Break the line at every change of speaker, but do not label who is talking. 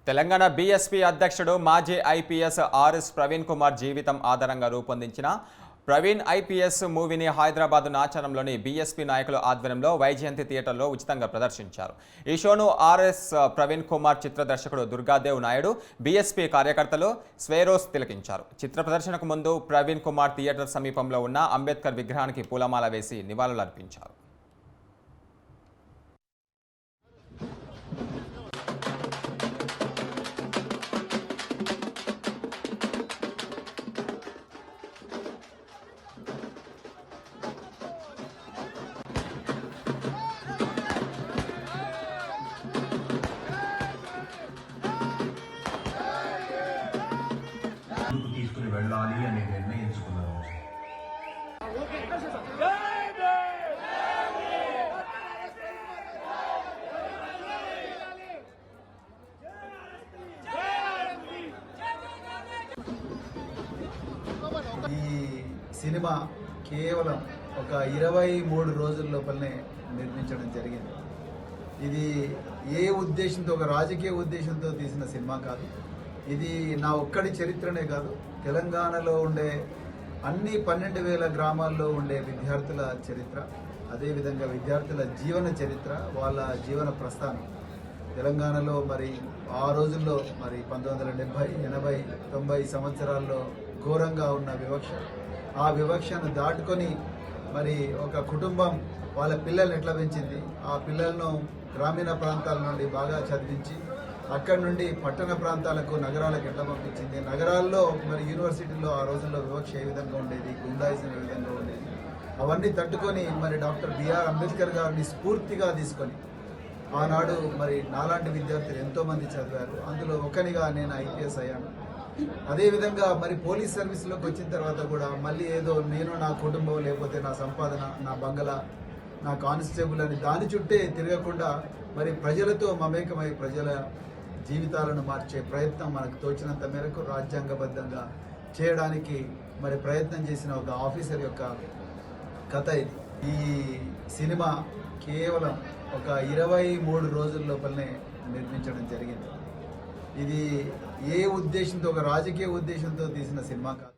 Telangana BSP అధ్యక్షుడు మాజీ IPS RS Praveen Kumar జీవితం ఆధారంగా రూపొందించిన ప్రవీణ్ ఐపీఎస్ మూవీని హైదరాబాద్ నాచారంలోని బీఎస్పీ నాయకుల ఆధ్వర్యంలో వైజయంతి థియేటర్లో ఉచితంగా ప్రదర్శించారు. ఈ షోను ఆర్ఎస్ ప్రవీణ్ కుమార్ చిత్ర దర్శకుడు దుర్గాదేవ్ నాయుడు, బీఎస్పీ కార్యకర్తలు స్వేరోస్ తిలకించారు. చిత్ర ప్రదర్శనకు ముందు ప్రవీణ్ కుమార్ థియేటర్ సమీపంలో ఉన్న అంబేద్కర్ విగ్రహానికి పూలమాల వేసి నివాళులర్పించారు.
తీసుకుని వెళ్ళాలి అని నిర్ణయించుకున్నాను.
ఈ సినిమా కేవలం ఒక 23 రోజుల లోపలనే నిర్మించడం జరిగింది. ఇది ఏ ఉద్దేశంతో, ఒక రాజకీయ ఉద్దేశంతో తీసిన సినిమా కాదు. ఇది నా ఒక్కడి చరిత్రనే కాదు, తెలంగాణలో ఉండే అన్ని 12,000 గ్రామాల్లో ఉండే విద్యార్థుల చరిత్ర, అదేవిధంగా విద్యార్థుల జీవన చరిత్ర, వాళ్ళ జీవన ప్రస్థానం. తెలంగాణలో మరి ఆ రోజుల్లో మరి 1970, 80, 90 సంవత్సరాల్లో ఘోరంగా ఉన్న వివక్ష, ఆ వివక్షను దాటుకొని మరి ఒక కుటుంబం వాళ్ళ పిల్లల్ని ఎట్లా పెంచింది, ఆ పిల్లలను గ్రామీణ ప్రాంతాల నుండి బాగా చదివించి అక్కడి నుండి పట్టణ ప్రాంతాలకు, నగరాలకు ఎట్లా పంపించింది, నగరాల్లో మరి యూనివర్సిటీలో ఆ రోజుల్లో వివక్ష ఏ విధంగా ఉండేది, గుండాయిజం ఏ విధంగా ఉండేది, అవన్నీ తట్టుకొని మరి డాక్టర్ బిఆర్ అంబేద్కర్ గారిని స్ఫూర్తిగా తీసుకొని ఆనాడు మరి నాలాంటి విద్యార్థులు ఎంతోమంది చదివారు. అందులో ఒకనిగా నేను ఐపీఎస్ అయ్యాను. అదేవిధంగా మరి పోలీస్ సర్వీస్లోకి వచ్చిన తర్వాత కూడా మళ్ళీ ఏదో నేను, నా కుటుంబం, లేకపోతే నా సంపాదన, నా బంగళా, నా కానిస్టేబుల్ అని దాని చుట్టే తిరగకుండా మరి ప్రజలతో మమేకమై ప్రజల జీవితాలను మార్చే ప్రయత్నం మనకు తోచినంత మేరకు రాజ్యాంగబద్ధంగా చేయడానికి మరి ప్రయత్నం చేసిన ఒక ఆఫీసర్ యొక్క కథ ఇది. ఈ సినిమా కేవలం ఒక 23 రోజుల లోపలనే నిర్మించడం జరిగింది. ఇది ఏ ఉద్దేశంతో, ఒక రాజకీయ ఉద్దేశంతో తీసిన సినిమా కాదు.